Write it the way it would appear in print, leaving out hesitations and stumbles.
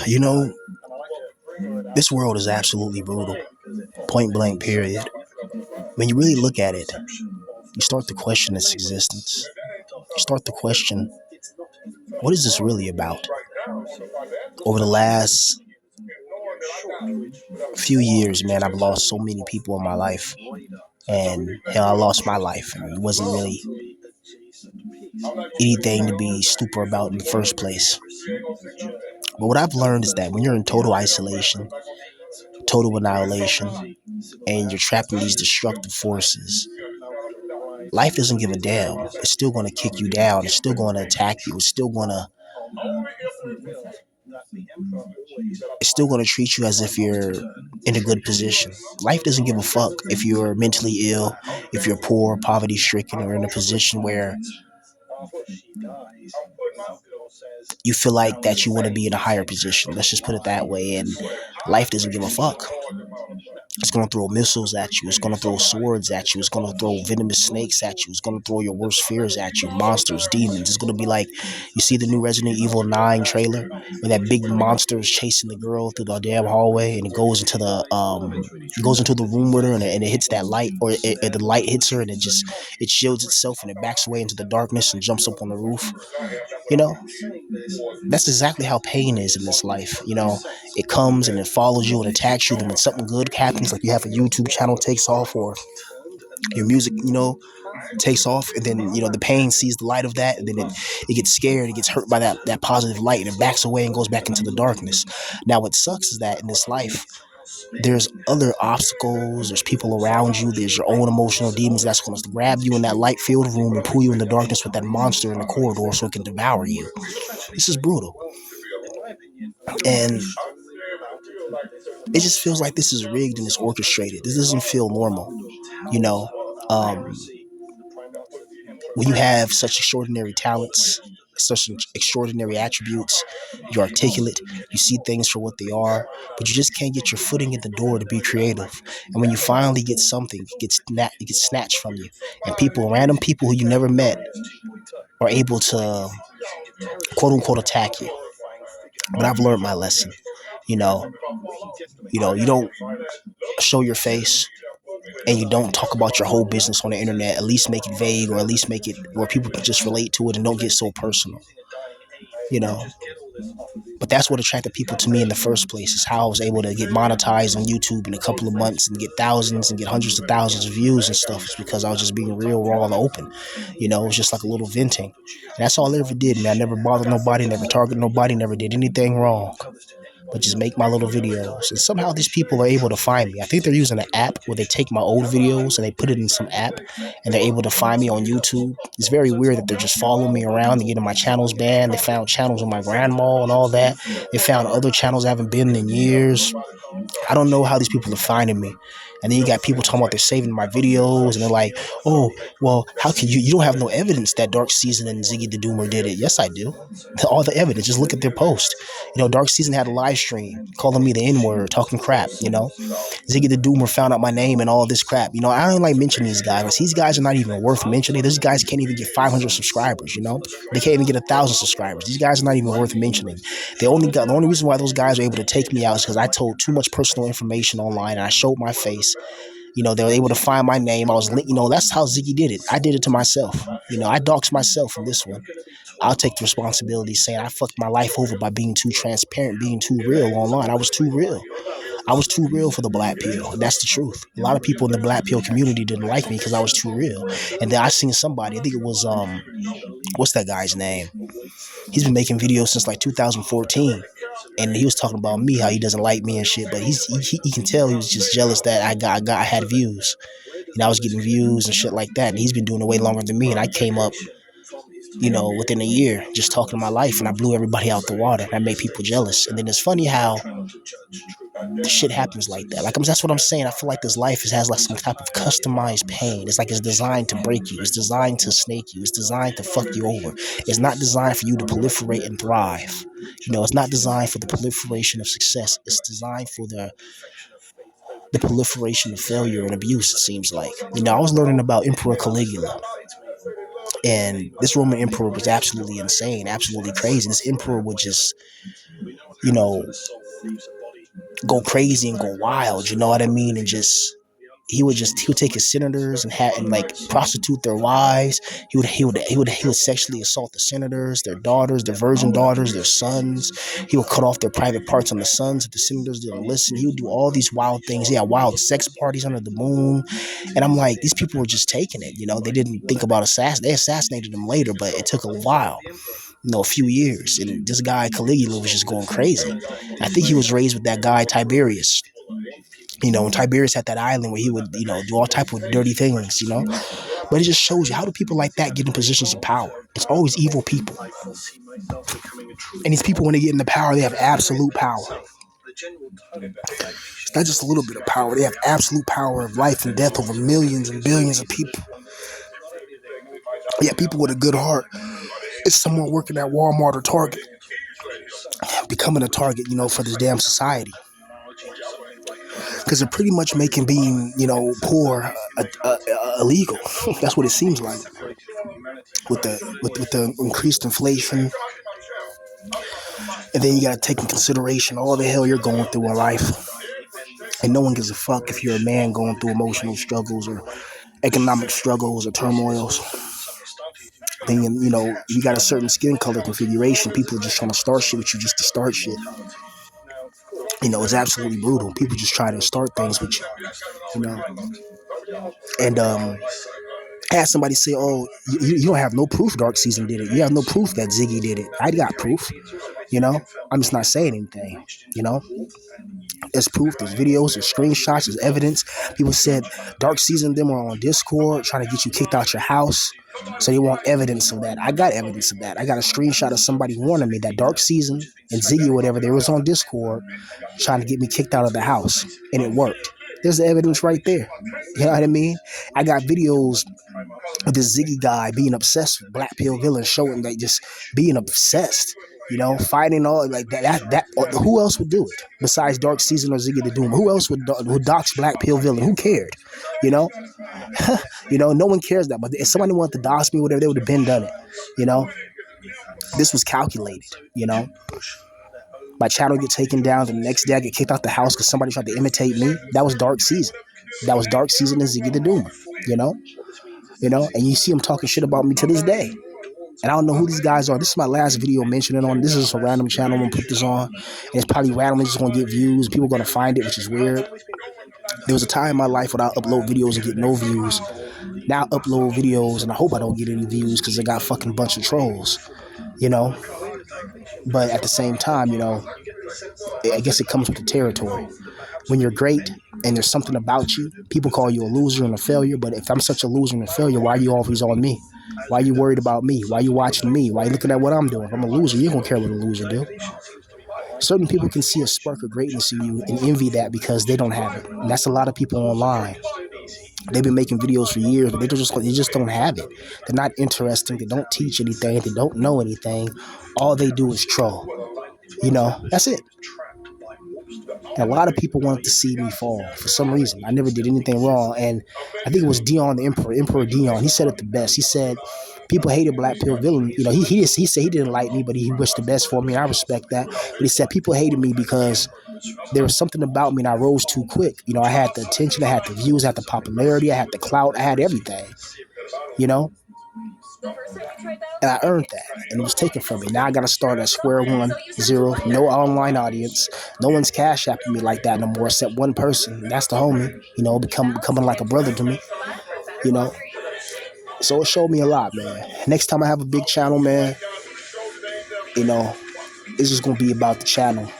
You know, this world is absolutely brutal. Point blank, period. When you really look at it, you start to question its existence. You start to question, what is this really about? Over the last few years, man, I've lost so many people in my life. And hell, I lost my life. And it wasn't really anything to be stupid about in the first place. But what I've learned is that when you're in total isolation, total annihilation, and you're trapped in these destructive forces, life doesn't give a damn. It's still going to kick you down. It's still going to attack you. It's still going to treat you as if you're in a good position. Life doesn't give a fuck if you're mentally ill, if you're poor, poverty stricken, or in a position where you feel like that you want to be in a higher position. Let's just put it that way. And life doesn't give a fuck. It's going to throw missiles at you. It's going to throw swords at you. It's going to throw venomous snakes at you. It's going to throw your worst fears at you. Monsters, demons. It's going to be like, you see the new Resident Evil 9 trailer where that big monster is chasing the girl through the damn hallway, and it goes into the room with her, and it hits that light, or the light hits her, and it shields itself, and it backs away into the darkness and jumps up on the roof. You know, that's exactly how pain is in this life. It comes and it follows you and attacks you. Then when something good happens, like you have a YouTube channel takes off, or your music, takes off, and then the pain sees the light of that, and then it gets scared, it gets hurt by that positive light, and it backs away and goes back into the darkness. Now what sucks is that in this life there's other obstacles, there's people around you, there's your own emotional demons that's going to grab you in that light filled room and pull you in the darkness with that monster in the corridor so it can devour you. This is brutal. And it just feels like this is rigged and it's orchestrated. This doesn't feel normal. You know, um, when you have such extraordinary talents, such extraordinary attributes, you're articulate, you see things for what they are, but you just can't get your footing in the door to be creative. And when you finally get something, it gets snatched from you. And random people who you never met, are able to quote unquote attack you. But I've learned my lesson. You know, you don't show your face, and you don't talk about your whole business on the internet. At least make it vague, or at least make it where people can just relate to it and don't get so personal. You know, but that's what attracted people to me in the first place, is how I was able to get monetized on YouTube in a couple of months and get thousands and get hundreds of thousands of views and stuff. It's because I was just being real, raw, and open. It was just like a little venting. And that's all I ever did, man. I never bothered nobody, never targeted nobody, never did anything wrong, but just make my little videos. And somehow these people are able to find me. I think they're using an app where they take my old videos and they put it in some app, and they're able to find me on YouTube. It's very weird that they're just following me around and getting my channels banned. They found channels on my grandma and all that. They found other channels I haven't been in years. I don't know how these people are finding me. And then you got people talking about they're saving my videos, and they're like, oh, well, how can you don't have no evidence that Dark Season and Ziggy the Doomer did it. Yes, I do. All the evidence. Just look at their post. Dark Season had a live stream calling me the N-word, talking crap, Ziggy the Doomer found out my name and all this crap. I don't like mentioning these guys. These guys are not even worth mentioning. These guys can't even get 500 subscribers, They can't even get 1,000 subscribers. These guys are not even worth mentioning. The only reason why those guys are able to take me out is because I told too much personal information online, and I showed my face. They were able to find my name. I was, that's how Ziggy did it. I did it to myself. I doxed myself from this one. I'll take the responsibility, saying I fucked my life over by being too transparent, being too real online. I was too real. I was too real for the black pill. That's the truth. A lot of people in the black pill community didn't like me because I was too real. And then I seen somebody, I think it was what's that guy's name? He's been making videos since like 2014, and he was talking about me, how he doesn't like me and shit. But he can tell he was just jealous that I had views, and I was getting views and shit like that. And he's been doing it way longer than me, and I came up, within a year, just talking my life, and I blew everybody out the water, and I made people jealous. And then it's funny how the shit happens like that. Like, that's what I'm saying. I feel like this life has like some type of customized pain. It's like it's designed to break you. It's designed to snake you. It's designed to fuck you over. It's not designed for you to proliferate and thrive. It's not designed for the proliferation of success. It's designed for the proliferation of failure and abuse, it seems like. I was learning about Emperor Caligula. And this Roman emperor was absolutely insane, absolutely crazy. This emperor would just, you know, go crazy and go wild, you know what I mean? And just he would take his senators and like prostitute their wives. He would sexually assault the senators, their daughters, their virgin daughters, their sons. He would cut off their private parts on the sons if the senators didn't listen. He would do all these wild things. He had wild sex parties under the moon. And I'm like, these people were just taking it, you know. They didn't think about they assassinated him later, but it took a while, a few years. And this guy Caligula was just going crazy. I think he was raised with that guy Tiberius. And Tiberius had that island where he would, do all type of dirty things, But it just shows you, how do people like that get in positions of power? It's always evil people. And these people, when they get into power, they have absolute power. It's not just a little bit of power. They have absolute power of life and death over millions and billions of people. Yeah, people with a good heart. It's someone working at Walmart or Target, becoming a target, for this damn society. Because they're pretty much making being, poor illegal. That's what it seems like. With the increased inflation, and then you got to take in consideration all the hell you're going through in life, and no one gives a fuck if you're a man going through emotional struggles or economic struggles or turmoils. Then you got a certain skin color configuration. People are just trying to start shit with you just to start shit. It's absolutely brutal. People just try to start things with you, And I had somebody say, "Oh, you don't have no proof Dark Season did it. You have no proof that Ziggy did it." I got proof, I'm just not saying anything, There's proof, there's videos, there's screenshots, there's evidence. People said Dark Season them were on Discord trying to get you kicked out your house. So they want evidence of that. I got evidence of that. I got a screenshot of somebody warning me that Dark Season and Ziggy or whatever, they was on Discord trying to get me kicked out of the house. And it worked. There's the evidence right there. You know what I mean? I got videos of this Ziggy guy being obsessed with Black Pill Villain, showing like just being obsessed. Fighting all like that. Who else would do it besides Dark Season or Ziggy the Doom? Who else would dox Black Pill Villain? Who cared? No one cares that. But if somebody wanted to dox me, whatever, they would have been done it. This was calculated. My channel get taken down. The next day I get kicked out the house because somebody tried to imitate me. That was Dark Season. That was Dark Season and Ziggy the Doom. And you see them talking shit about me to this day. And I don't know who these guys are. This is my last video mentioning on. This is a random channel. I'm going to put this on. And it's probably randomly just going to get views. People are going to find it, which is weird. There was a time in my life when I upload videos and get no views. Now I upload videos and I hope I don't get any views because I got a fucking bunch of trolls. But at the same time, I guess it comes with the territory. When you're great and there's something about you, people call you a loser and a failure. But if I'm such a loser and a failure, why are you always on me? Why are you worried about me? Why are you watching me? Why are you looking at what I'm doing? If I'm a loser, you don't care what a loser do. Certain people can see a spark of greatness in you and envy that because they don't have it. And that's a lot of people online. They've been making videos for years, but they just don't have it. They're not interesting. They don't teach anything. They don't know anything. All they do is troll. That's it. And a lot of people wanted to see me fall for some reason. I never did anything wrong. And I think it was Dion, the Emperor Dion. He said it the best. He said, people hated Black Pill Villain. He said he didn't like me, but he wished the best for me. I respect that. But he said people hated me because there was something about me and I rose too quick. I had the attention, I had the views, I had the popularity, I had the clout, I had everything. And I earned that, and it was taken from me. Now I got to start at square one, zero, no online audience. No one's cash apping me like that no more, except one person. That's the homie, becoming like a brother to me, So it showed me a lot, man. Next time I have a big channel, man, it's just going to be about the channel,